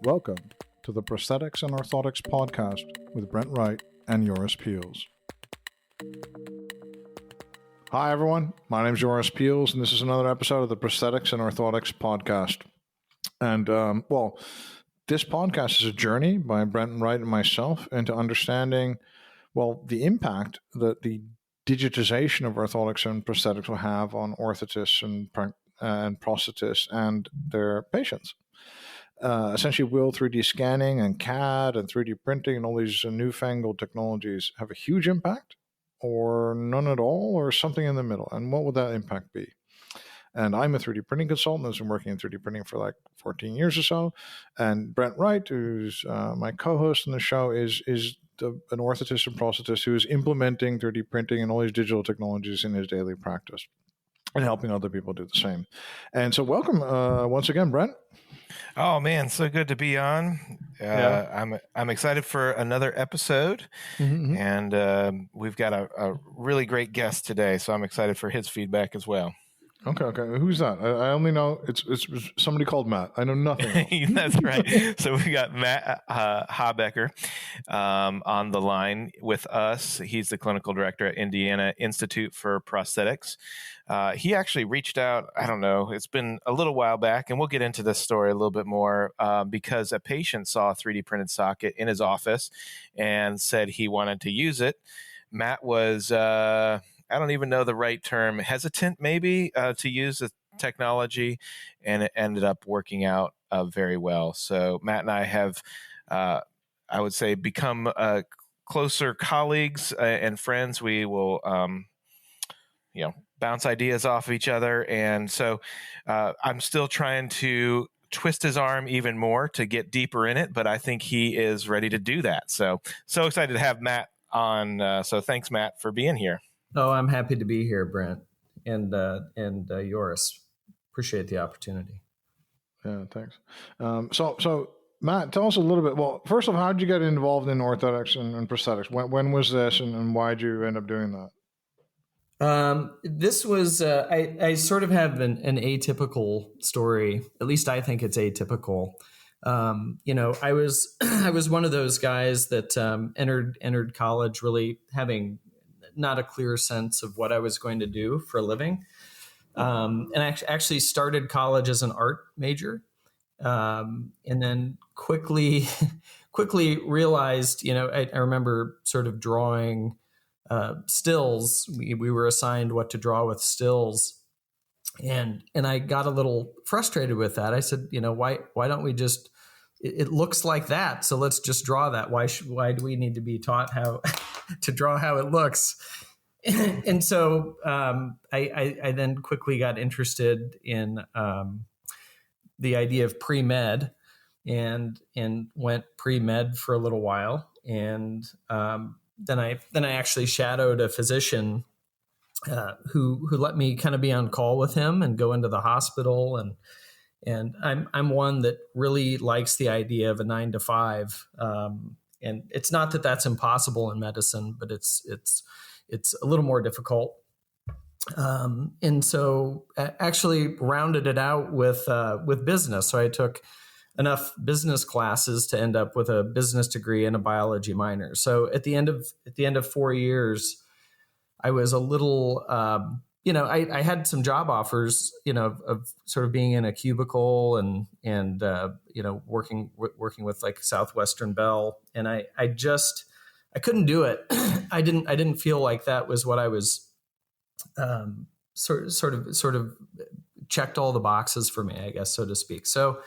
Welcome to the Prosthetics and Orthotics podcast with Brent Wright and Joris. Hi, everyone. My name is Joris, and this is another episode of the Prosthetics and Orthotics podcast. And, this podcast is a journey by Brent Wright and myself into understanding, the impact that the digitization of orthotics and prosthetics will have on orthotists and prosthetists and their patients. Essentially, will 3D scanning and CAD and 3D printing and all these newfangled technologies have a huge impact, or none at all, or something in the middle? And what would that impact be? And I'm a 3D printing consultant who's been working in 3D printing for like 14 years or so. And Brent Wright, who's my co-host on the show, is an orthotist and prosthetist who is implementing 3D printing and all these digital technologies in his daily practice and helping other people do the same. And so welcome once again, Brent. Oh man, so good to be on. I'm excited for another episode, and we've got a really great guest today. So I'm excited for his feedback as well. Okay. Who's that? I only know it's somebody called Matt. I know nothing. That's right. So we got Matt Habecker on the line with us. He's the clinical director at Indiana Institute for Prosthetics. He actually reached out, I don't know, it's been a little while back, and we'll get into this story a little bit more, because a patient saw a 3D printed socket in his office and said he wanted to use it. Matt was, I don't even know the right term, hesitant maybe to use the technology, and it ended up working out very well. So Matt and I have, I would say, become closer colleagues and friends. We will, bounce ideas off of each other. And so I'm still trying to twist his arm even more to get deeper in it, but I think he is ready to do that. So excited to have Matt on. So thanks, Matt, for being here. Oh, I'm happy to be here, Brent, and Joris. Appreciate the opportunity. Yeah, thanks. So Matt, tell us a little bit. Well, first of all, how did you get involved in orthotics and prosthetics? When was this, and why did you end up doing that? This was, I sort of have an atypical story. At least I think it's atypical. I was one of those guys that entered college really having not a clear sense of what I was going to do for a living. And I actually started college as an art major. And then quickly realized, I remember sort of drawing stills. We were assigned what to draw with stills. And I got a little frustrated with that. I said, why don't we just, it looks like that, so let's just draw that. Why do we need to be taught how to draw how it looks? And so I then quickly got interested in the idea of pre-med and went pre-med for a little while. And then I actually shadowed a physician who let me kind of be on call with him and go into the hospital. And I'm one that really likes the idea of a 9 to 5. And it's not that that's impossible in medicine, but it's a little more difficult. And so I actually rounded it out with business. So I took enough business classes to end up with a business degree and a biology minor. So at the end of 4 years, I was a little, I had some job offers, of sort of being in a cubicle and working with like Southwestern Bell. And I couldn't do it. I didn't feel like that was what I was, sort of checked all the boxes for me, I guess, so to speak. So,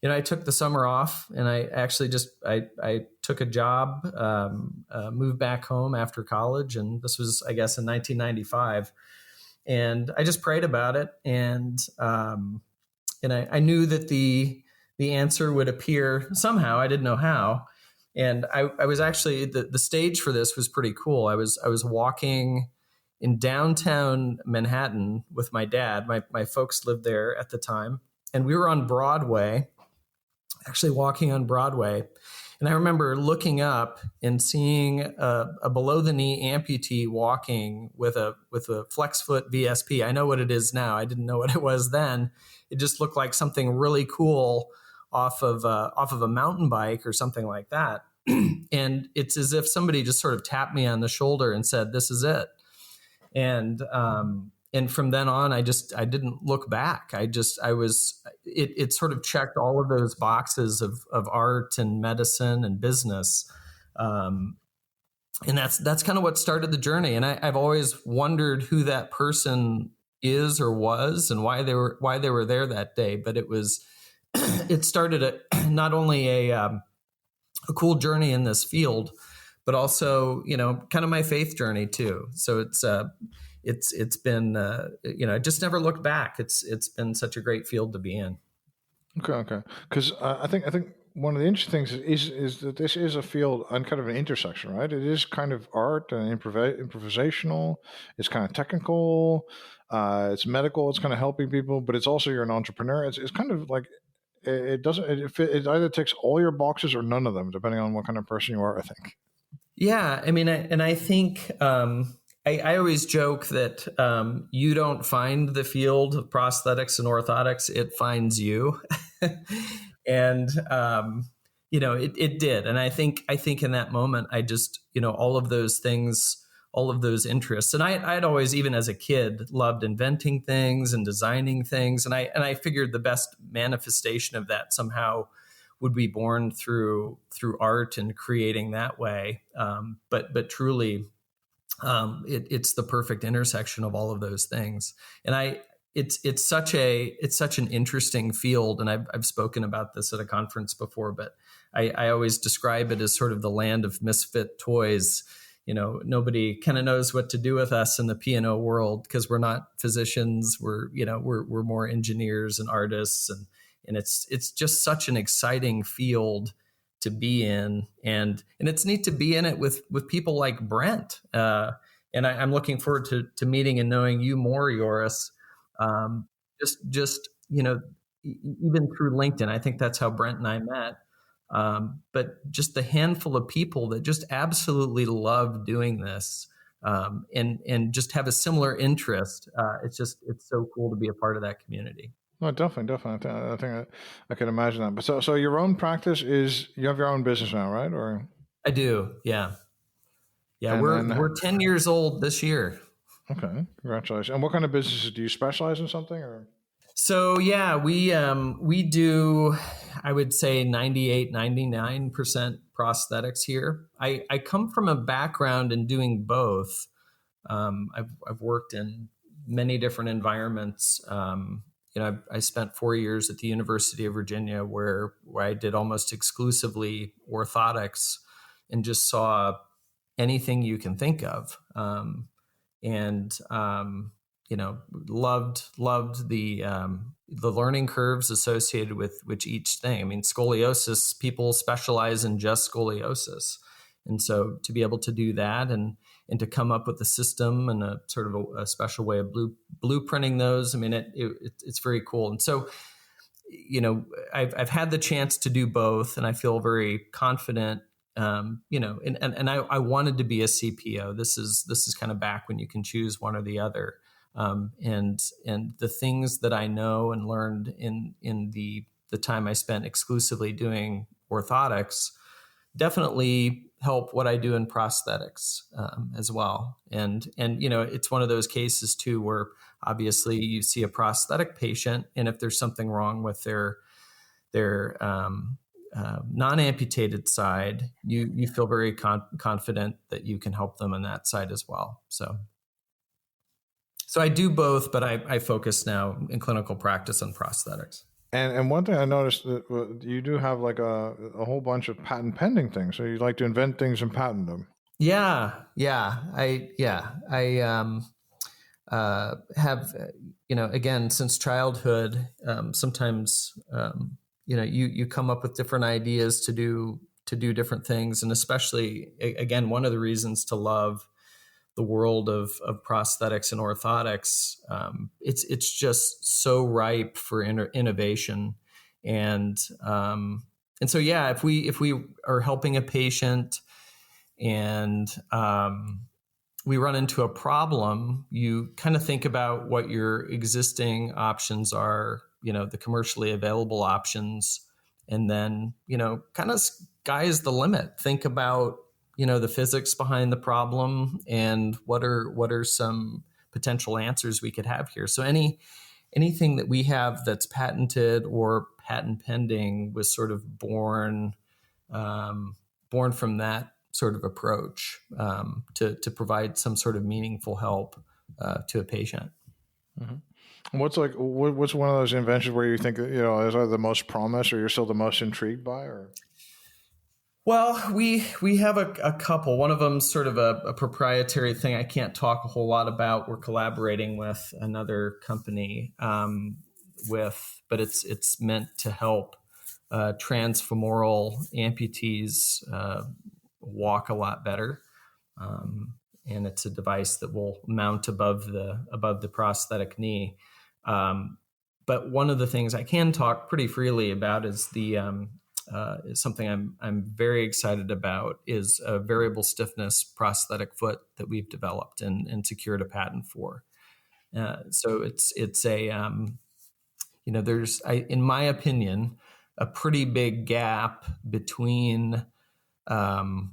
I took the summer off, and I actually I took a job, moved back home after college. And this was, I guess, in 1995. And I just prayed about it. And I knew that the answer would appear somehow. I didn't know how. And I was actually, the stage for this was pretty cool. I was walking in downtown Manhattan with my dad. My folks lived there at the time. And we were on Broadway, actually walking on Broadway. And I remember looking up and seeing a below the knee amputee walking with a flex foot VSP. I know what it is now. I didn't know what it was then. It just looked like something really cool off of a mountain bike or something like that. And it's as if somebody just sort of tapped me on the shoulder and said, "This is it." And from then on, I didn't look back. It sort of checked all of those boxes of art and medicine and business. And that's kind of what started the journey. And I've always wondered who that person is or was and why they were there that day. But it started not only a cool journey in this field, but also, kind of my faith journey too. So it's been, I just never looked back. It's been such a great field to be in. Okay. Because I think one of the interesting things is that this is a field and kind of an intersection, right? It is kind of art and improvisational. It's kind of technical. It's medical. It's kind of helping people, but it's also you're an entrepreneur. It's kind of like it either ticks all your boxes or none of them, depending on what kind of person you are, I think. Yeah, I mean, I think I always joke that you don't find the field of prosthetics and orthotics; it finds you. And it did, and I think in that moment, I just all of those things, all of those interests, and I'd always, even as a kid, loved inventing things and designing things, and I figured the best manifestation of that somehow would be born through art and creating that way. But truly, it's the perfect intersection of all of those things, and it's such an interesting field, and I've spoken about this at a conference before, but I always describe it as sort of the land of misfit toys. Nobody kind of knows what to do with us in the P&O world because we're not physicians. We're more engineers and artists, and it's just such an exciting field to be in, and it's neat to be in it with people like Brent. And I'm looking forward to meeting and knowing you more, Joris. Just even through LinkedIn, I think that's how Brent and I met. But just the handful of people that just absolutely love doing this, and just have a similar interest. It's so cool to be a part of that community. No, definitely. I think I can imagine that. But so your own practice you have your own business now, right? Or I do, yeah. We're 10 years old this year. Okay, congratulations. And what kind of businesses do you specialize in? Something or? So yeah, we do, I would say 99% prosthetics here. I come from a background in doing both. I've worked in many different environments. I spent 4 years at the University of Virginia where I did almost exclusively orthotics and just saw anything you can think of. Loved the learning curves associated with each thing. I mean, scoliosis, people specialize in just scoliosis. And so to be able to do that and to come up with a system and a sort of a special way of blueprinting those, I mean, it's very cool. And so, I've had the chance to do both, and I feel very confident. And I wanted to be a CPO. This is kind of back when you can choose one or the other. And the things that I know and learned in the time I spent exclusively doing orthotics definitely help what I do in prosthetics as well. And it's one of those cases too where obviously you see a prosthetic patient, and if there's something wrong with their non-amputated side, you feel very confident that you can help them on that side as well. So I do both, but I focus now in clinical practice on prosthetics. And one thing I noticed that you do have like a whole bunch of patent pending things. So you like to invent things and patent them. Yeah. I have, again, since childhood, sometimes, you come up with different ideas to do different things. And especially, again, one of the reasons to love the world of prosthetics and orthotics, it's just so ripe for innovation. And so, yeah, if we are helping a patient and we run into a problem, you kind of think about what your existing options are, the commercially available options, And then, kind of sky's the limit. Think about, the physics behind the problem and what are some potential answers we could have here. So anything that we have that's patented or patent pending was sort of born from that sort of approach to provide some sort of meaningful help to a patient. Mm-hmm. What's one of those inventions where you think is the most promise, or you're still the most intrigued by, or? Well, we have a couple. One of them's sort of a proprietary thing I can't talk a whole lot about. We're collaborating with another company but it's meant to help transfemoral amputees walk a lot better. And it's a device that will mount above the prosthetic knee. But one of the things I can talk pretty freely about is is something I'm very excited about, is a variable stiffness prosthetic foot that we've developed and secured a patent for. So it's a there's, in my opinion, a pretty big gap between the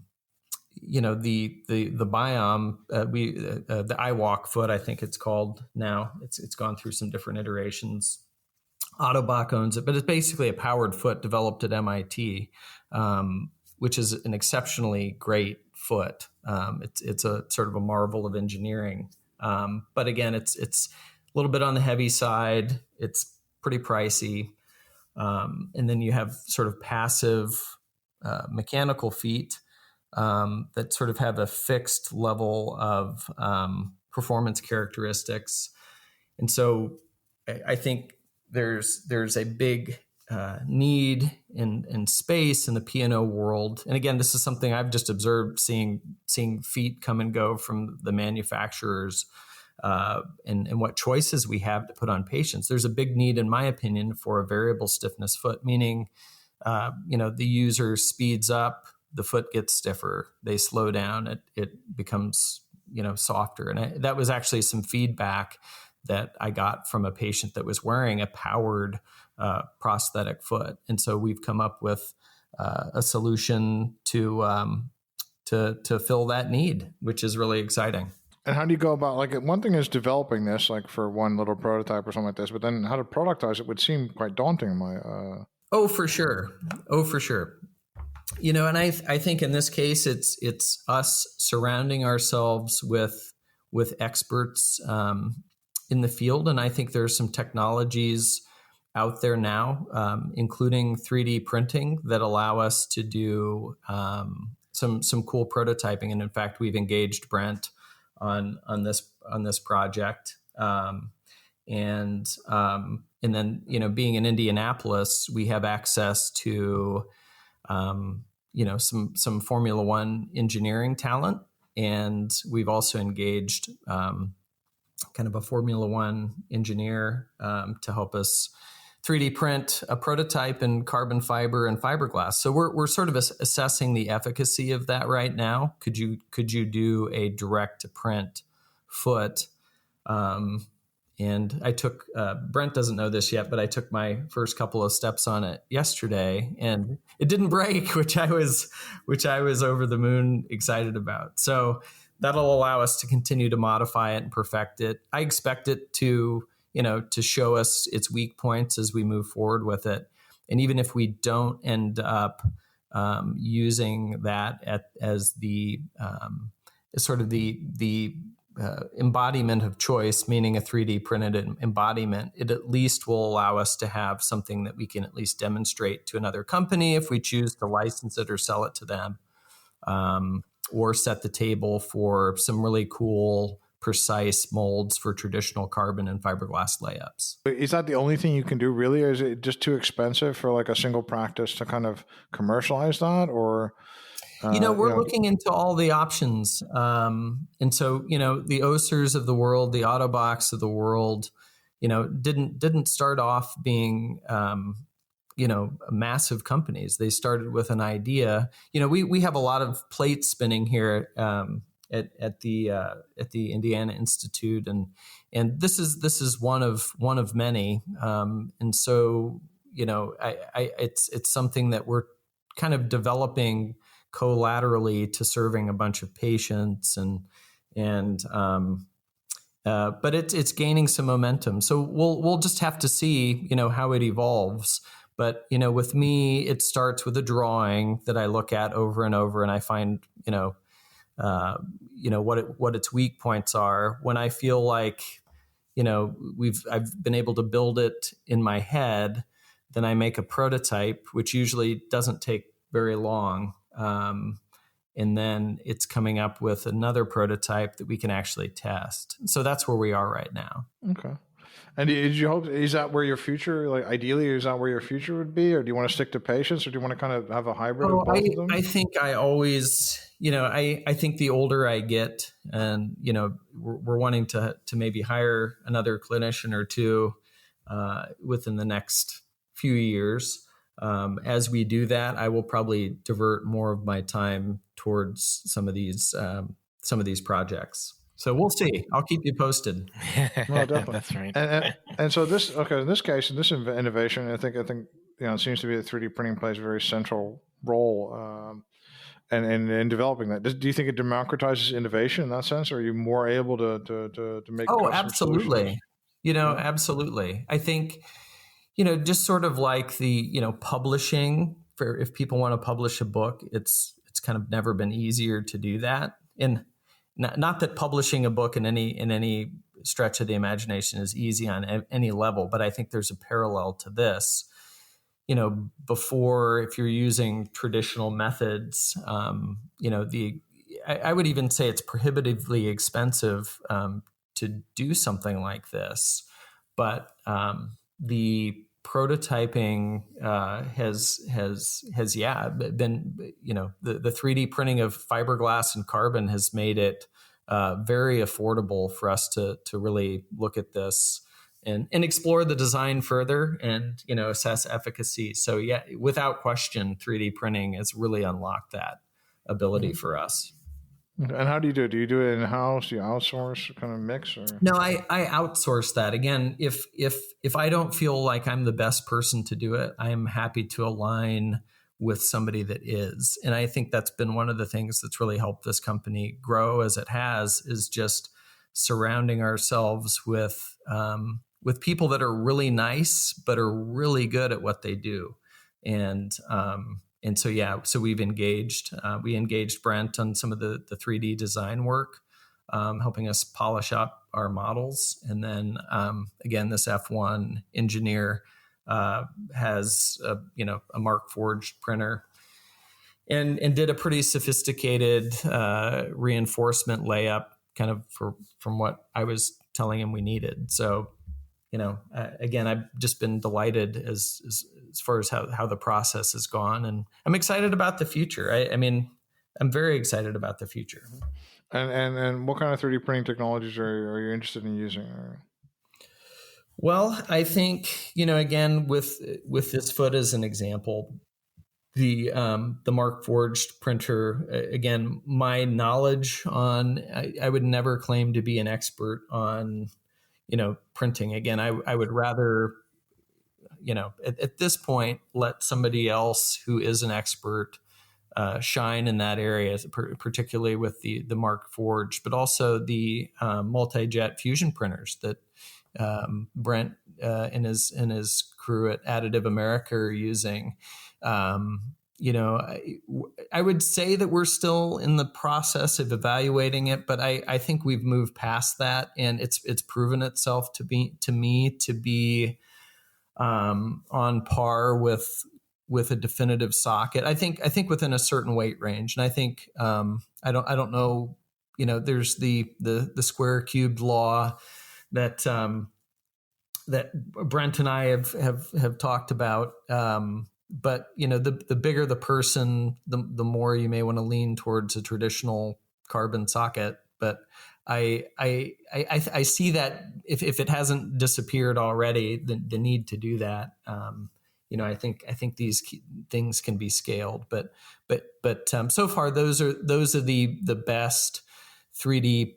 Biom, the iWalk foot, I think it's called now. It's gone through some different iterations. Ottobock owns it, but it's basically a powered foot developed at MIT, which is an exceptionally great foot. It's a sort of a marvel of engineering. But again, it's a little bit on the heavy side. It's pretty pricey. And then you have sort of passive mechanical feet that sort of have a fixed level of performance characteristics. And so I think there's a big need in space in the P&O world. And again, this is something I've just observed, seeing feet come and go from the manufacturers and what choices we have to put on patients. There's a big need, in my opinion, for a variable stiffness foot, meaning the user speeds up, the foot gets stiffer, they slow down, it becomes softer. And that was actually some feedback that I got from a patient that was wearing a powered prosthetic foot. And so we've come up with a solution to fill that need, which is really exciting. And how do you go about, one thing is developing this, for one little prototype or something like this, but then how to productize it would seem quite daunting. Oh, for sure. And I think in this case, it's us surrounding ourselves with experts in the field. And I think there's some technologies out there now, including 3D printing, that allow us to do some cool prototyping. And in fact, we've engaged Brent on this project. And then, being in Indianapolis, we have access to some Formula One engineering talent. And we've also engaged kind of a Formula One engineer to help us 3D print a prototype in carbon fiber and fiberglass. So we're sort of assessing the efficacy of that right now. Could you do a direct to print foot? And I took Brent doesn't know this yet, but I took my first couple of steps on it yesterday, and it didn't break, which I was over the moon excited about. So that'll allow us to continue to modify it and perfect it. I expect it to show us its weak points as we move forward with it. And even if we don't end up using that as the sort of the embodiment of choice, meaning a 3D printed embodiment, it at least will allow us to have something that we can at least demonstrate to another company if we choose to license it or sell it to them, or set the table for some really cool, precise molds for traditional carbon and fiberglass layups. Is that the only thing you can do, really? Or is it just too expensive for a single practice to kind of commercialize that? Or we're looking into all the options. And so, the Osers of the world, the Autobox of the world, didn't start off being, massive companies. They started with an idea. We have a lot of plate spinning here at the Indiana Institute, and this is one of many. And so, it's something that we're kind of developing collaterally to serving a bunch of patients, but it's gaining some momentum. So we'll just have to see, how it evolves. But, with me, it starts with a drawing that I look at over and over, and I find, what its weak points are. When I feel like, I've been able to build it in my head, then I make a prototype, which usually doesn't take very long. And then it's coming up with another prototype that we can actually test. So that's where we are right now. Okay. And did you hope, is that where your future, like ideally, is that where your future would be? Or do you want to stick to patients, or do you want to kind of have a hybrid of both of them? I think I always, I think the older I get, and, we're wanting to maybe hire another clinician or two within the next few years. As we do that, I will probably divert more of my time towards some of these projects. So we'll see. I'll keep you posted. Well, definitely. That's right. And so this, in this case, in this innovation, I think it seems to be that 3D printing plays a very central role, and in developing that. Do you think it democratizes innovation in that sense? Or are you more able to make? Oh, absolutely. Solutions? Absolutely. I think, just sort of like the, publishing, for if people want to publish a book, it's kind of never been easier to do that. And not that publishing a book in any stretch of the imagination is easy on any level, but I think there's a parallel to this. Before, if you're using traditional methods, I would even say it's prohibitively expensive to do something like this. But the prototyping has been, the 3D printing of fiberglass and carbon has made it very affordable for us to really look at this and explore the design further and, assess efficacy. So yeah, without question, 3D printing has really unlocked that ability for us. And how do you do it? Do you do it in-house? Do you outsource, kind of mix? Or? No, I outsource that. Again, if I don't feel like I'm the best person to do it, I am happy to align with somebody that is. And I think that's been one of the things that's really helped this company grow as it has, is just surrounding ourselves with people that are really nice, but are really good at what they do. And so we've engaged. We engaged Brent on some of the 3D design work, helping us polish up our models. And then again, this F1 engineer has a Markforged printer, and did a pretty sophisticated reinforcement layup, kind of from what I was telling him we needed. So, again, I've just been delighted as far as how the process has gone, and I'm excited about the future. I'm very excited about the future. And what kind of 3D printing technologies are you interested in using? Well, I think, again, with this foot as an example, the Markforged printer, again, my knowledge on, I would never claim to be an expert on, printing. Again, I would rather, at this point, let somebody else who is an expert shine in that area, particularly with the Markforged, but also the multi-jet fusion printers that Brent and his crew at Additive America are using. I would say that we're still in the process of evaluating it, but I think we've moved past that, and it's proven itself to be on par with a definitive socket. I think within a certain weight range, and I think I don't know. There's the square cubed law that Brent and I have talked about. But the bigger the person, the more you may want to lean towards a traditional carbon socket. But I see that if it hasn't disappeared already, the need to do that. I think these things can be scaled. But so far those are the best 3D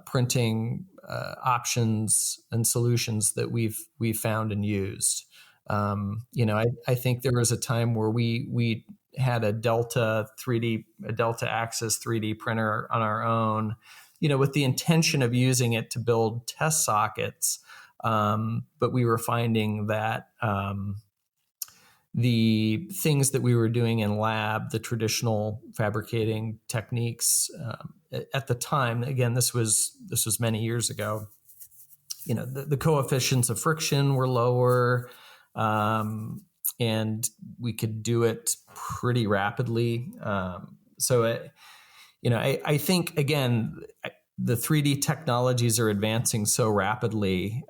printing options and solutions that we've found and used. I think there was a time where we had a Delta Axis 3D printer on our own, with the intention of using it to build test sockets. But we were finding that the things that we were doing in lab, the traditional fabricating techniques at the time, again, this was many years ago, the coefficients of friction were lower, and we could do it pretty rapidly. I think, again, the 3D technologies are advancing so rapidly.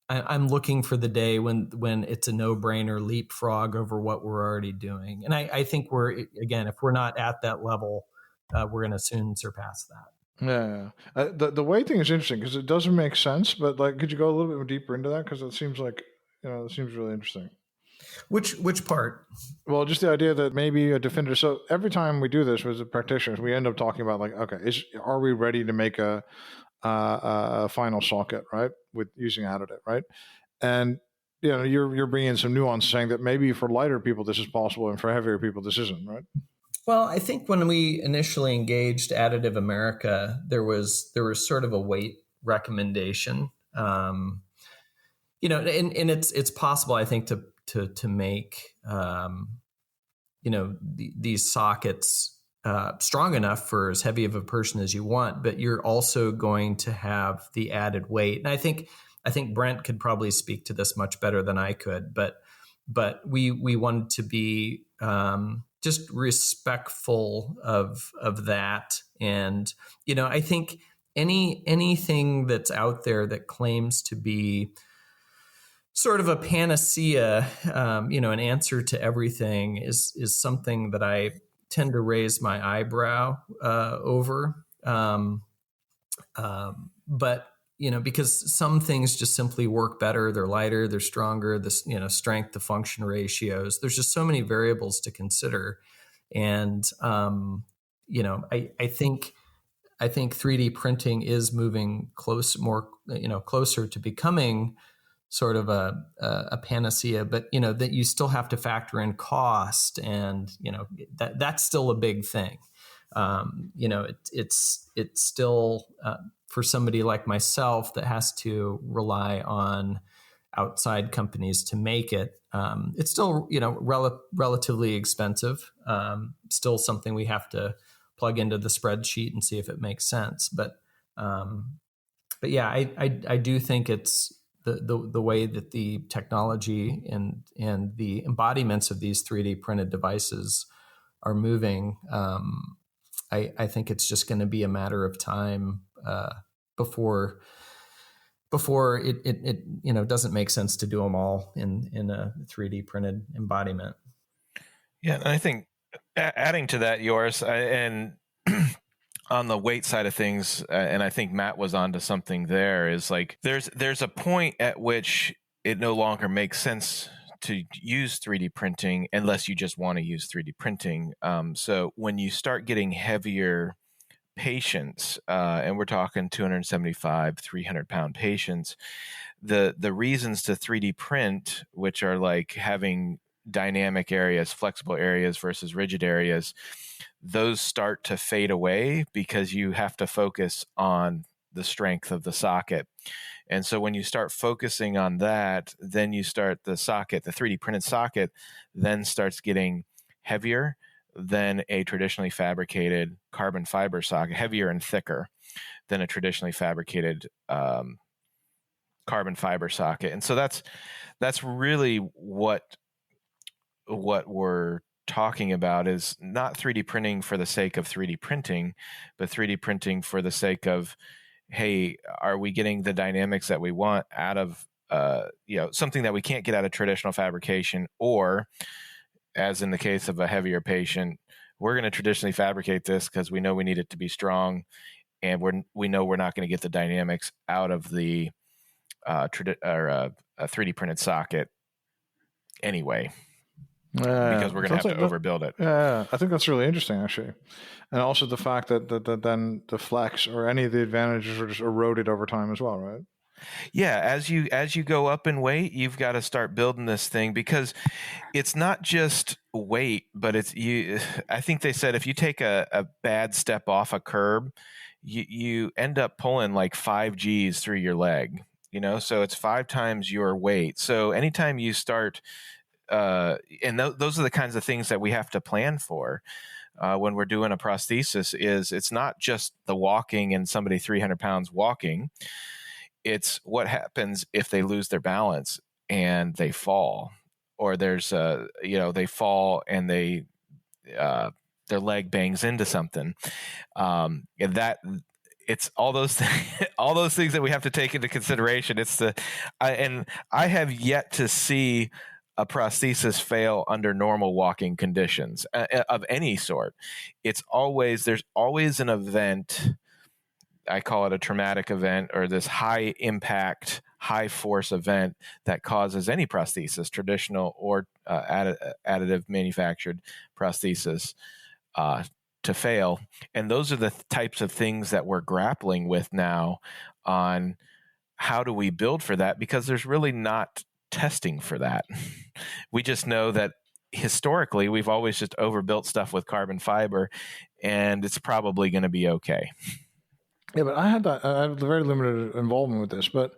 I'm looking for the day when it's a no-brainer leapfrog over what we're already doing. And I think if we're not at that level, we're going to soon surpass that. Yeah. The weight thing is interesting because it doesn't make sense, but could you go a little bit more deeper into that? Because it seems like, it seems really interesting. Which part? Well, just the idea that maybe a definitive. So every time we do this with practitioners, we end up talking about are we ready to make a final socket, right? With using additive, right? And you're bringing in some nuance, saying that maybe for lighter people this is possible, and for heavier people this isn't, right? Well, I think when we initially engaged Additive America, there was sort of a weight recommendation. And it's possible, I think, to make these sockets strong enough for as heavy of a person as you want, but you're also going to have the added weight. And I think Brent could probably speak to this much better than I could, but we wanted to be just respectful of that. And I think anything that's out there that claims to be sort of a panacea, an answer to everything is something that I tend to raise my eyebrow over. But because some things just simply work better, they're lighter, they're stronger, strength to function ratios. There's just so many variables to consider. And, I think 3D printing is moving closer to becoming sort of a panacea, but that you still have to factor in cost, and that's still a big thing. It's still for somebody like myself that has to rely on outside companies to make it. It's still relatively expensive. Still something we have to plug into the spreadsheet and see if it makes sense. But yeah, I do think it's the way that the technology and the embodiments of these 3D printed devices are moving. I think it's just going to be a matter of time before it doesn't make sense to do them all in a 3D printed embodiment. Yeah, and I think adding to that, Joris, and on the weight side of things, and I think Matt was onto something there, is there's a point at which it no longer makes sense to use 3D printing unless you just want to use 3D printing. So when you start getting heavier patients, and we're talking 275, 300-pound patients, the reasons to 3D print, which are like having dynamic areas, flexible areas versus rigid areas, those start to fade away because you have to focus on the strength of the socket. And so when you start focusing on that, then you start the 3D printed socket then starts getting heavier than a traditionally fabricated carbon fiber socket, heavier and thicker than a traditionally fabricated carbon fiber socket. And so that's really what we're talking about, is not 3D printing for the sake of 3D printing, but 3D printing for the sake of, hey, are we getting the dynamics that we want out of something that we can't get out of traditional fabrication? Or, as in the case of a heavier patient, we're going to traditionally fabricate this because we know we need it to be strong, and we know we're not going to get the dynamics out of the a 3D printed socket anyway. Because we're going to have to overbuild it. Yeah, I think that's really interesting, actually. And also the fact that then the flex or any of the advantages are just eroded over time as well, right? Yeah, as you go up in weight, you've got to start building this thing, because it's not just weight, but it's you. I think they said if you take a bad step off a curb, you end up pulling like 5 Gs through your leg. So it's 5 times your weight. So anytime you start, and those are the kinds of things that we have to plan for. When we're doing a prosthesis, is it's not just the walking and somebody 300 pounds walking. It's what happens if they lose their balance and they fall, or they fall and their leg bangs into something. And that it's all those all those things that we have to take into consideration. I have yet to see a prosthesis fail under normal walking conditions of any sort. There's always an event. I call it a traumatic event, or this high impact, high force event that causes any prosthesis, traditional or additive manufactured prosthesis, to fail. And those are the types of things that we're grappling with now on how do we build for that, because there's really not testing for that. We just know that historically we've always just overbuilt stuff with carbon fiber, and it's probably going to be okay. Yeah, but I had very limited involvement with this. But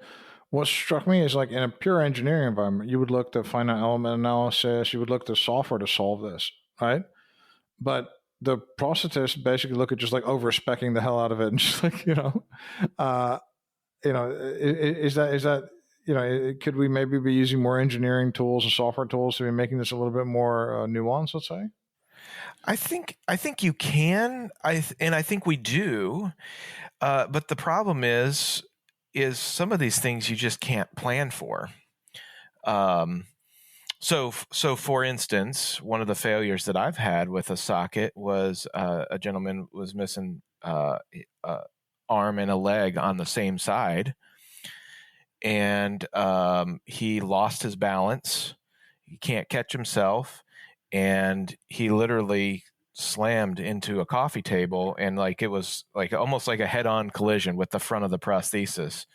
what struck me is, like, in a pure engineering environment, you would look to finite element analysis, you would look to software to solve this, right? But the prosthetists basically look at just like over-speccing the hell out of it, and just like, is that could we maybe be using more engineering tools and software tools to be making this a little bit more nuanced, let's say? I think you can. I think we do. But the problem is some of these things you just can't plan for. So for instance, one of the failures that I've had with a socket was a gentleman was missing arm and a leg on the same side, and he lost his balance. He can't catch himself, and he literally slammed into a coffee table, and it was almost like a head-on collision with the front of the prosthesis.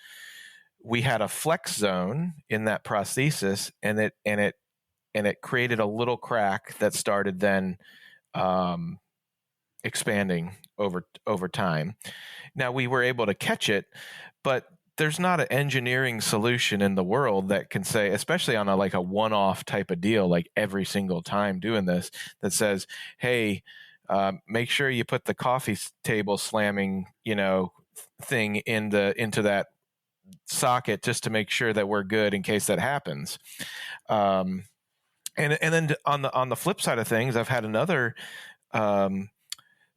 We had a flex zone in that prosthesis, and it created a little crack that started then expanding over time. Now we were able to catch it, but there's not an engineering solution in the world that can say, especially on a one-off type of deal, like every single time doing this, that says, hey, make sure you put the coffee table slamming, thing into that socket, just to make sure that we're good in case that happens. And then on the flip side of things, I've had another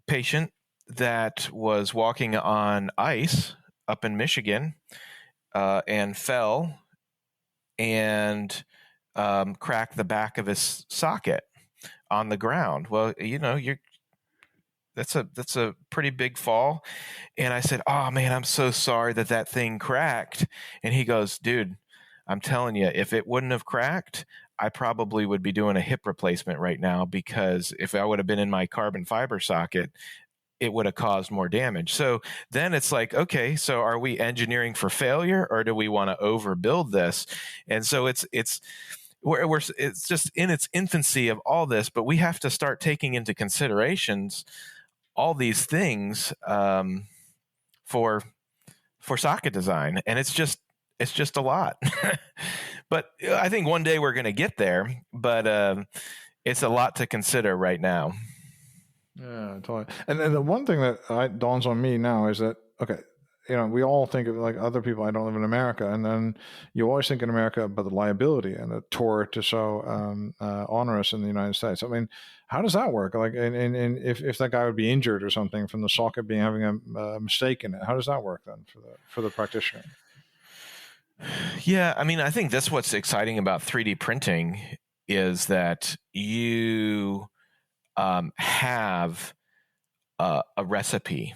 patient that was walking on ice up in Michigan, and fell and cracked the back of his socket on the ground. Well, that's a pretty big fall. And I said, "Oh man, I'm so sorry that thing cracked." And he goes, "Dude, I'm telling you, if it wouldn't have cracked, I probably would be doing a hip replacement right now, because if I would have been in my carbon fiber socket, it would have caused more damage." So then it's like, okay, so are we engineering for failure, or do we want to overbuild this? And so it's just in its infancy of all this, but we have to start taking into considerations all these things for socket design, and it's just a lot. But I think one day we're going to get there, but it's a lot to consider right now. Yeah, totally. And then the one thing that dawns on me now is that, okay, we all think of like other people. I don't live in America, and then you always think in America about the liability and the tort is so onerous in the United States. I mean, how does that work? Like, and if that guy would be injured or something from the socket having a mistake in it, how does that work then for the practitioner? Yeah, I mean, I think that's what's exciting about 3D printing, is that you have a recipe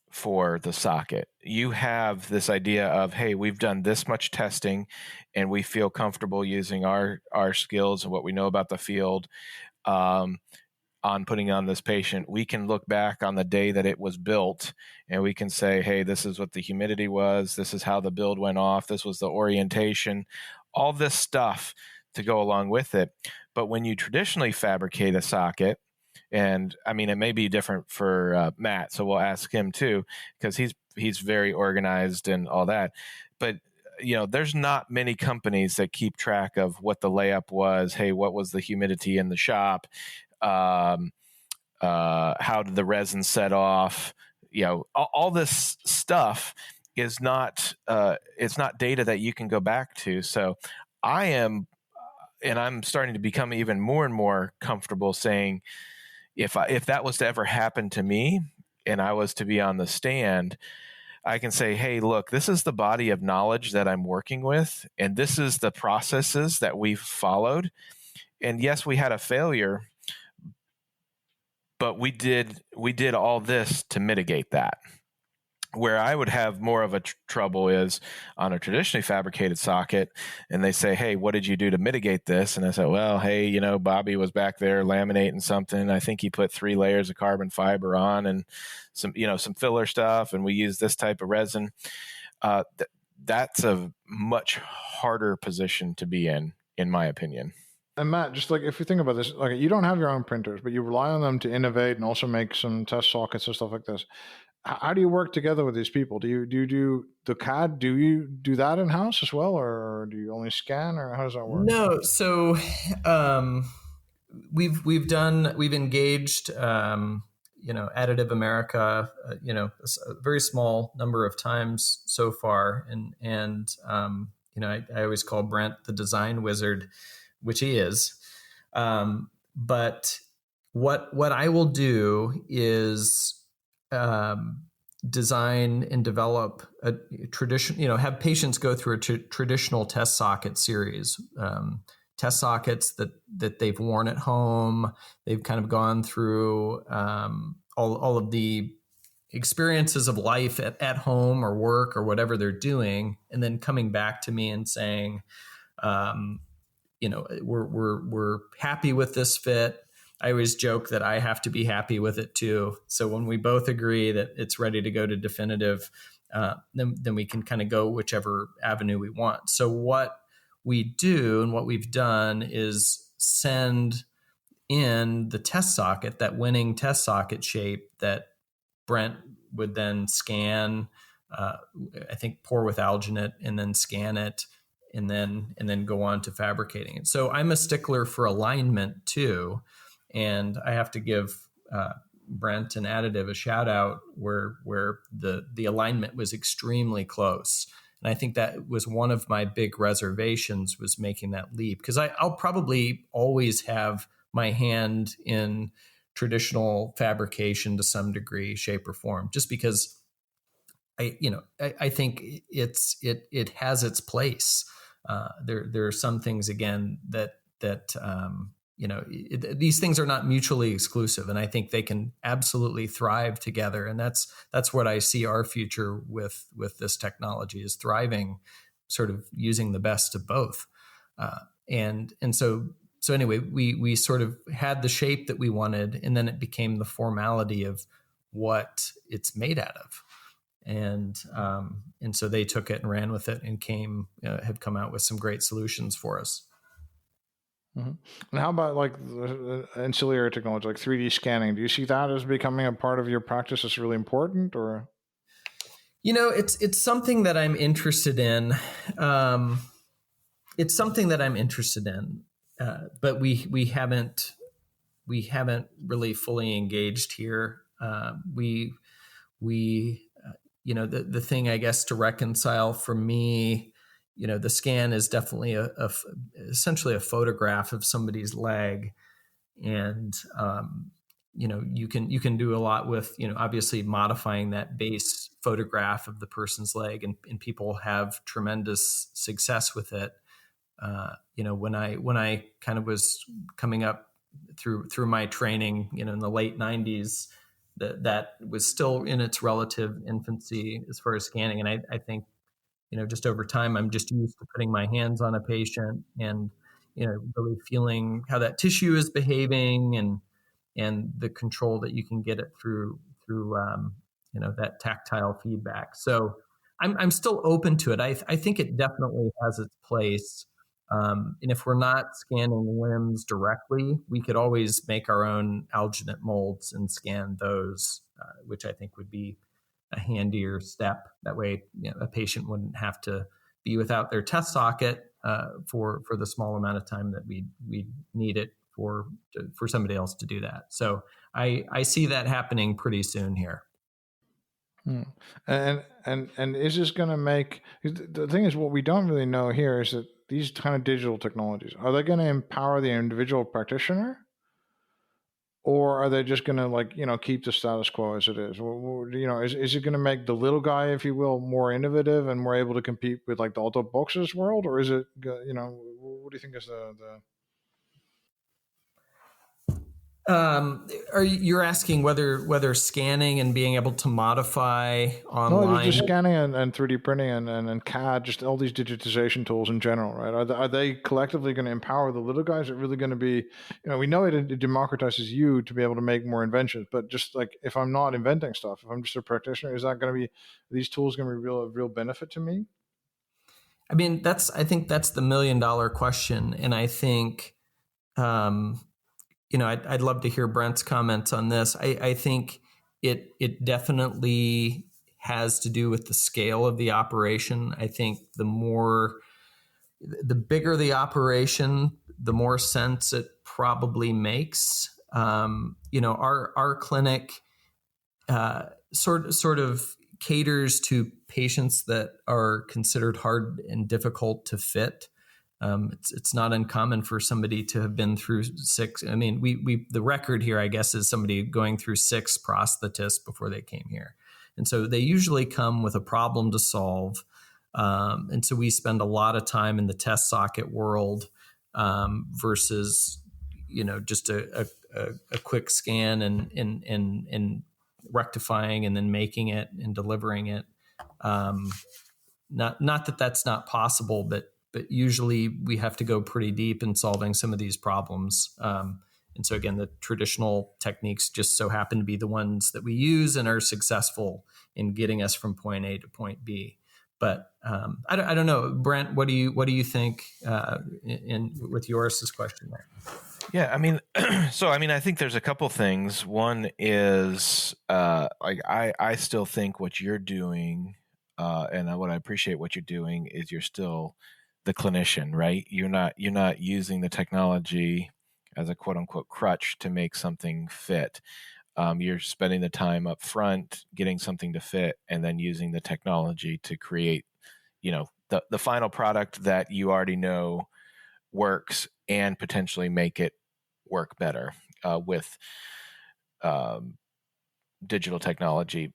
for the socket. You have this idea of, hey, we've done this much testing and we feel comfortable using our skills and what we know about the field. on putting on this patient, we can look back on the day that it was built and we can say, hey, this is what the humidity was. This is how the build went off. This was the orientation, all this stuff to go along with it. But when you traditionally fabricate a socket, and I mean, it may be different for Matt, so we'll ask him too, because he's very organized and all that. But there's not many companies that keep track of what the layup was. Hey, what was the humidity in the shop? How did the resin set off? All this stuff is not it's not data that you can go back to. So I'm starting to become even more and more comfortable saying, if that was to ever happen to me and I was to be on the stand, I can say, hey, look, this is the body of knowledge that I'm working with, and this is the processes that we've followed. And yes, we had a failure, but we did all this to mitigate that. Where I would have more of a trouble is on a traditionally fabricated socket, and they say, hey, what did you do to mitigate this? And I said, well, hey, Bobby was back there laminating something. I think he put 3 layers of carbon fiber on and some filler stuff, and we use this type of resin. That's a much harder position to be in my opinion. And Matt, just like if you think about this, like you don't have your own printers, but you rely on them to innovate and also make some test sockets and stuff like this. How do you work together with these people? Do you do the CAD? Do you do that in house as well, or do you only scan, or how does that work? No, so we've engaged Additive America, a very small number of times so far, and I always call Brent the design wizard, which he is. But what I will do is design and develop a tradition, have patients go through a traditional test socket series, test sockets that they've worn at home. They've kind of gone through all of the experiences of life at home or work or whatever they're doing, and then coming back to me and saying, we're happy with this fit. I always joke that I have to be happy with it too. So when we both agree that it's ready to go to definitive, then we can kind of go whichever avenue we want. So what we do and what we've done is send in the test socket, that winning test socket shape that Brent would then scan, I think pour with alginate and then scan it and then go on to fabricating it. So I'm a stickler for alignment too. And I have to give Brent and Additive a shout out where the alignment was extremely close. And I think that was one of my big reservations, was making that leap, because I'll probably always have my hand in traditional fabrication to some degree, shape, or form, just because I think it has its place. There are some things again that these things are not mutually exclusive, and I think they can absolutely thrive together. And that's what I see our future with this technology, is thriving, sort of using the best of both. So anyway, we sort of had the shape that we wanted, and then it became the formality of what it's made out of. And so they took it and ran with it and have come out with some great solutions for us. Mm-hmm. And how about like the ancillary technology, like 3D scanning? Do you see that as becoming a part of your practice that's really important, or? It's something that I'm interested in. But we haven't really fully engaged here. The thing, I guess, to reconcile for me, the scan is definitely essentially a photograph of somebody's leg, and you can do a lot with obviously modifying that base photograph of the person's leg, and people have tremendous success with it. When I kind of was coming up through my training, in the late 90s, that was still in its relative infancy as far as scanning. And I think, just over time, I'm just used to putting my hands on a patient and, really feeling how that tissue is behaving and the control that you can get it through that tactile feedback. So I'm still open to it. I think it definitely has its place. And if we're not scanning limbs directly, we could always make our own alginate molds and scan those, which I think would be a handier step. That way, a patient wouldn't have to be without their test socket for the small amount of time that we need it for somebody else to do that. So I see that happening pretty soon here. And is this going to make, the thing is, what we don't really know here is that these kind of digital technologies, are they going to empower the individual practitioner, or are they just going to keep the status quo as it is? Is it going to make the little guy, if you will, more innovative and more able to compete with like the auto boxes world, or is it, what do you think is the You're asking whether scanning and being able to modify online? No, just scanning and 3D printing and CAD, just all these digitization tools in general, right? Are they collectively going to empower the little guys? Are really going to be, we know it democratizes you to be able to make more inventions, but just like if I'm not inventing stuff, if I'm just a practitioner, is that going to be, these tools going to be real benefit to me? I mean, I think that's the $1 million question, and I think. I'd love to hear Brent's comments on this. I think it definitely has to do with the scale of the operation. I think the bigger the operation, the more sense it probably makes. Our clinic sort of caters to patients that are considered hard and difficult to fit. It's not uncommon for somebody to have been through 6. I mean, the record here, I guess, is somebody going through 6 prosthetists before they came here. And so they usually come with a problem to solve. And so we spend a lot of time in the test socket world versus, just a quick scan and rectifying and then making it and delivering it. Not that that's not possible, but usually we have to go pretty deep in solving some of these problems. And so again, the traditional techniques just so happen to be the ones that we use and are successful in getting us from point A to point B. But I don't know, Brent, what do you think with Joris's question there? Yeah, I mean, I think there's a couple things. One is I still think what you're doing, and what I appreciate what you're doing is you're still the clinician, right? You're not using the technology as a quote unquote crutch to make something fit. You're spending the time up front getting something to fit, and then using the technology to create, the final product that you already know works and potentially make it work better with digital technology.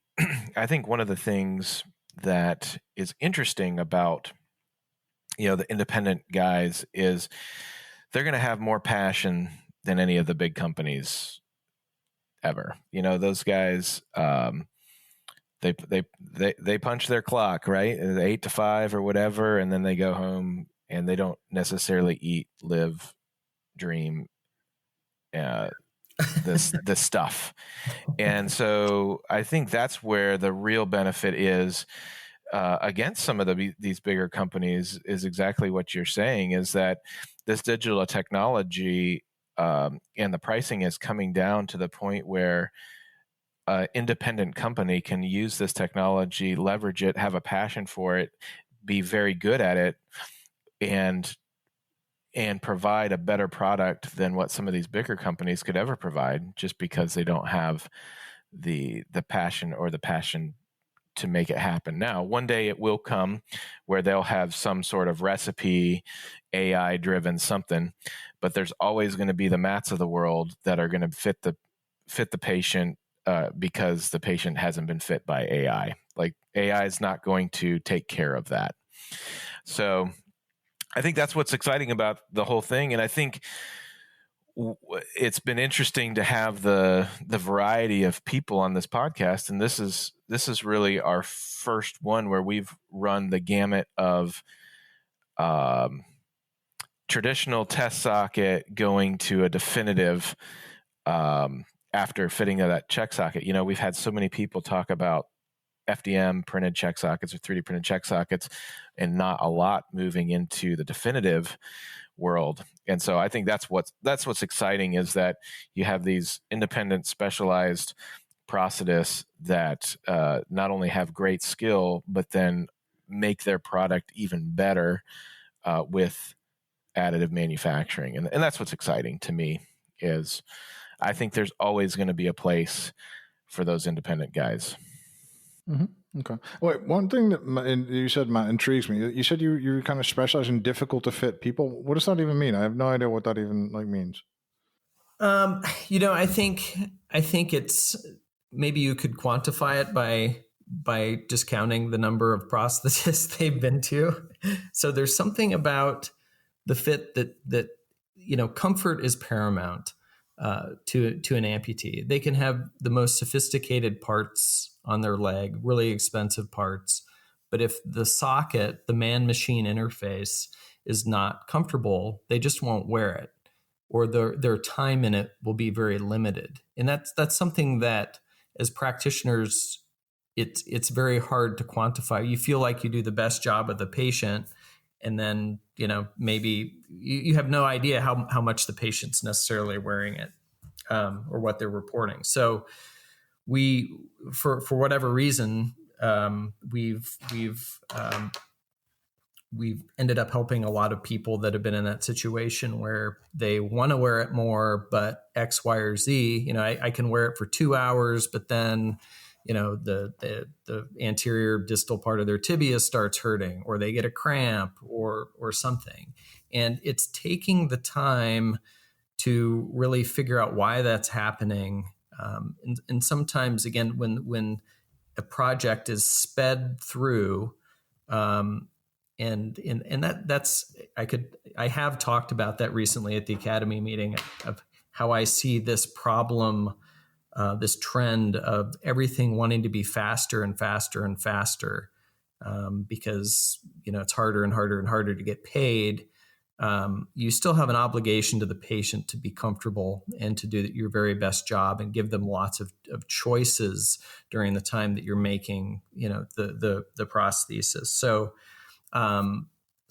I think one of the things that is interesting about the independent guys is they're going to have more passion than any of the big companies ever. Those guys, they punch their clock, right? 8 to 5 or whatever. And then they go home and they don't necessarily eat, live, dream, this stuff. And so I think that's where the real benefit is against some of these bigger companies is exactly what you're saying, is that this digital technology and the pricing is coming down to the point where an independent company can use this technology, leverage it, have a passion for it, be very good at it, and provide a better product than what some of these bigger companies could ever provide, just because they don't have the passion to make it happen. Now, one day it will come where they'll have some sort of recipe, AI driven something, but there's always going to be the Matts of the world that are going to fit the patient because the patient hasn't been fit by AI. Like, AI is not going to take care of that. So I think that's what's exciting about the whole thing. And I think it's been interesting to have the variety of people on this podcast. And this is really our first one where we've run the gamut of traditional test socket going to a definitive after fitting of that check socket. We've had so many people talk about FDM printed check sockets or 3D printed check sockets, and not a lot moving into the definitive world. And so I think that's what's exciting, is that you have these independent specialized prosthetists that not only have great skill, but then make their product even better with additive manufacturing. And that's what's exciting to me, is I think there's always going to be a place for those independent guys. Mm-hmm. Okay. Wait, one thing that you said, Matt, intrigues me. You said you kind of specialize in difficult to fit people. What does that even mean? I have no idea what that even means. I think it's, maybe you could quantify it by discounting the number of prosthetists they've been to. So there's something about the fit that comfort is paramount to an amputee. They can have the most sophisticated parts on their leg, really expensive parts, but if the socket, the man-machine interface, is not comfortable, they just won't wear it, or their time in it will be very limited. And that's something that, as practitioners, it's very hard to quantify. You feel like you do the best job of the patient, and then maybe you have no idea how much the patient's necessarily wearing it, or what they're reporting. So we, for whatever reason, we've ended up helping a lot of people that have been in that situation where they want to wear it more, but X, Y, or Z. I can wear it for 2 hours, but then the anterior distal part of their tibia starts hurting, or they get a cramp or something. And it's taking the time to really figure out why that's happening. And sometimes, again, when a project is sped through, and that's, I have talked about that recently at the Academy meeting, of how I see this problem, this trend of everything wanting to be faster and faster and faster, because it's harder and harder and harder to get paid. You still have an obligation to the patient to be comfortable and to do your very best job, and give them lots of choices during the time that you're making the prosthesis. So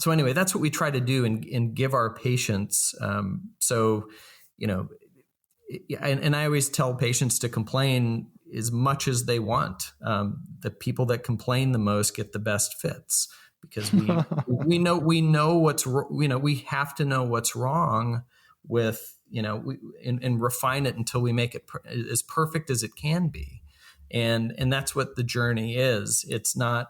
anyway, that's what we try to do and give our patients. And I always tell patients to complain as much as they want. The people that complain the most get the best fits, because we know what's, we have to know what's wrong with, and refine it until we make it as perfect as it can be. And that's what the journey is. It's not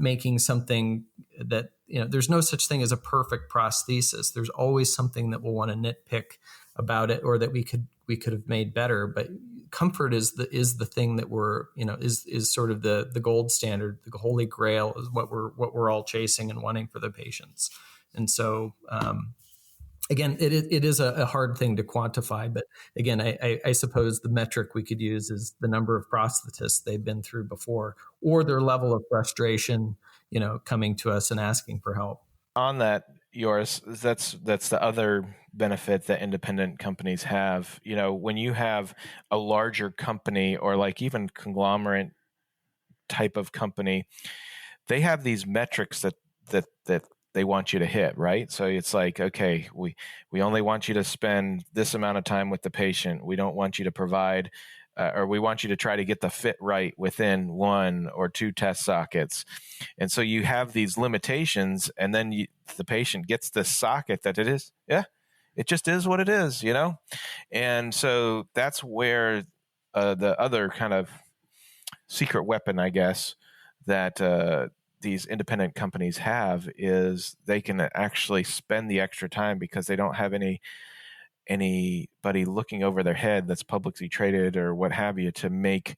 making something that, there's no such thing as a perfect prosthesis. There's always something that we'll want to nitpick about it, or that we could have made better. But comfort is the thing that we're, is sort of the gold standard, the holy grail, is what we're all chasing and wanting for the patients. And so, again, it is a hard thing to quantify, but again, I suppose the metric we could use is the number of prosthetists they've been through before, or their level of frustration, coming to us and asking for help. On that, Joris, that's the other benefit that independent companies have. When you have a larger company, or like even conglomerate type of company, they have these metrics that they want you to hit, right? So it's like, okay, we only want you to spend this amount of time with the patient. We don't want you to provide, or we want you to try to get the fit right within 1 or 2 test sockets. And so you have these limitations, and then the patient gets this socket that it just is what it is, And so that's where the other kind of secret weapon, I guess, that these independent companies have, is they can actually spend the extra time, because they don't have anybody looking over their head that's publicly traded or what have you, to make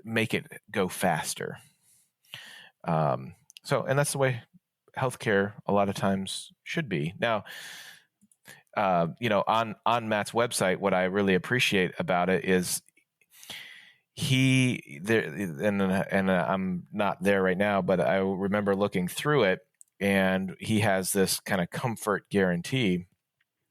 it go faster. And that's the way healthcare a lot of times should be. Now, on Matt's website, what I really appreciate about it is and I'm not there right now, but I remember looking through it, and he has this kind of comfort guarantee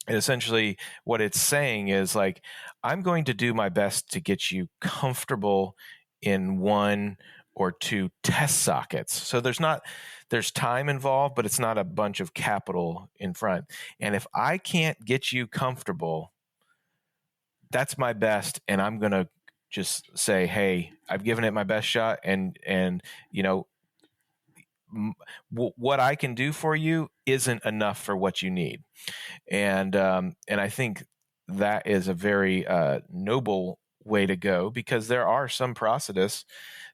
essentially what it's saying is like, I'm going to do my best to get you comfortable in 1 or 2 test sockets. So there's time involved, but it's not a bunch of capital in front. And if I can't get you comfortable, that's my best. And I'm going to just say, hey, I've given it my best shot. And what I can do for you isn't enough for what you need. And I think that is a very noble way to go, because there are some prosthetists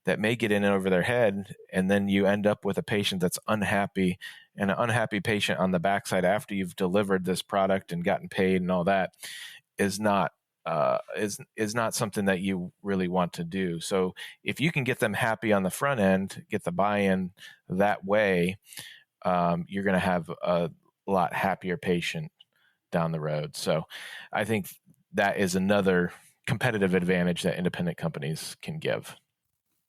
that may get in over their head, and then you end up with a patient that's unhappy, and an unhappy patient on the backside after you've delivered this product and gotten paid and all that is not something that you really want to do. So if you can get them happy on the front end, get the buy-in that way, you're going to have a lot happier patient down the road. So I think that is another competitive advantage that independent companies can give.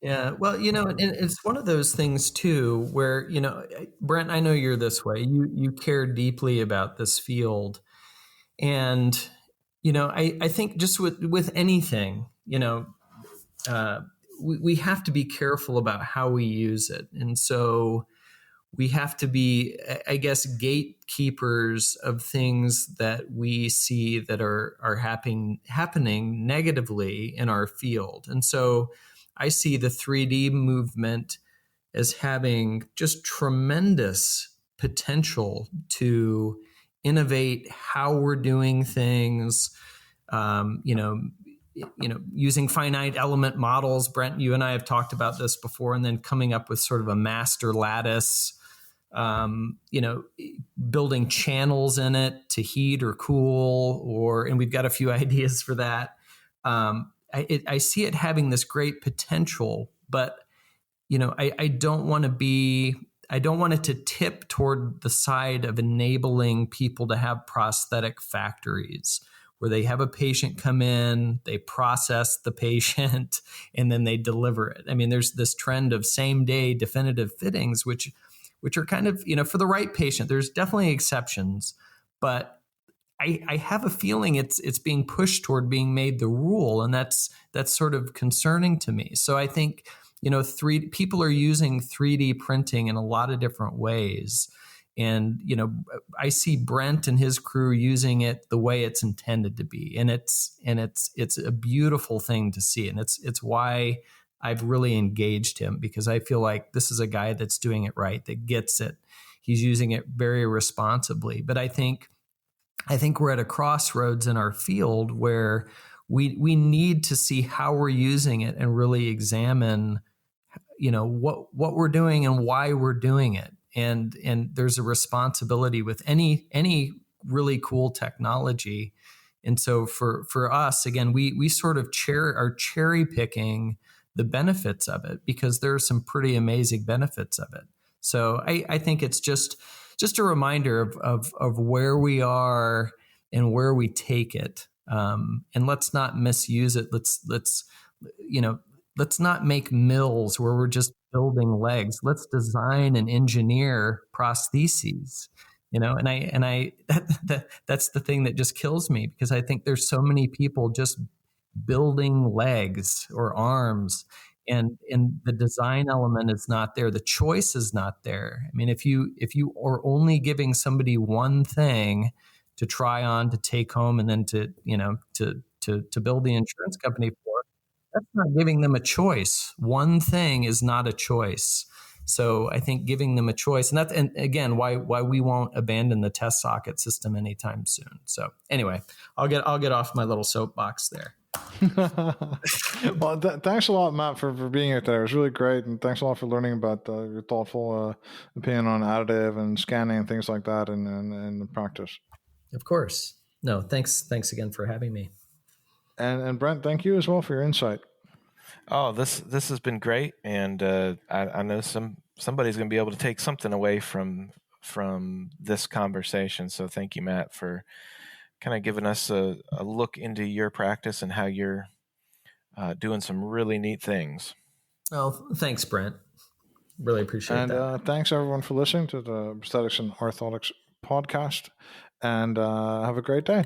Yeah, well, and it's one of those things too, where, Brent, I know you're this way. You care deeply about this field, and I think just with anything, we have to be careful about how we use it, and so we have to be, I guess, gatekeepers of things that we see that are happening negatively in our field. And so I see the 3D movement as having just tremendous potential to innovate how we're doing things. Using finite element models. Brent, you and I have talked about this before, and then coming up with sort of a master lattice. Building channels in it to heat or cool, and we've got a few ideas for that. I see it having this great potential, but I don't want it to tip toward the side of enabling people to have prosthetic factories where they have a patient come in, they process the patient, and then they deliver it. I mean, there's this trend of same-day definitive fittings, which are kind of, for the right patient. There's definitely exceptions, but I have a feeling it's being pushed toward being made the rule, and that's sort of concerning to me. So I think people are using 3D printing in a lot of different ways, and I see Brent and his crew using it the way it's intended to be, and it's a beautiful thing to see, and it's why I've really engaged him, because I feel like this is a guy that's doing it right, that gets it. He's using it very responsibly. But I think we're at a crossroads in our field where we need to see how we're using it and really examine, what we're doing and why we're doing it. And there's a responsibility with any really cool technology. And so for us, again, we sort of are cherry picking the benefits of it, because there are some pretty amazing benefits of it. So I think it's just a reminder of where we are and where we take it. And let's not misuse it. Let's not make mills where we're just building legs. Let's design and engineer prostheses. That's the thing that just kills me, because I think there's so many people just building legs or arms, and the design element is not there. The choice is not there. I mean, if you are only giving somebody one thing to try on, to take home, and then to build the insurance company for, that's not giving them a choice. One thing is not a choice. So I think giving them a choice, and again, why we won't abandon the test socket system anytime soon. So anyway, I'll get off my little soapbox there. Well, thanks a lot, Matt, for being here today. It was really great, and thanks a lot for learning about your thoughtful opinion on additive and scanning and things like that in the practice. Of course. No, thanks again for having me. And Brent, thank you as well for your insight. Oh, this has been great, and I know somebody's going to be able to take something away from this conversation. So thank you, Matt, for kind of giving us a look into your practice and how you're doing some really neat things. Oh, thanks, Brent. Really appreciate that. And thanks everyone for listening to the Prosthetics and Orthotics podcast. and have a great day.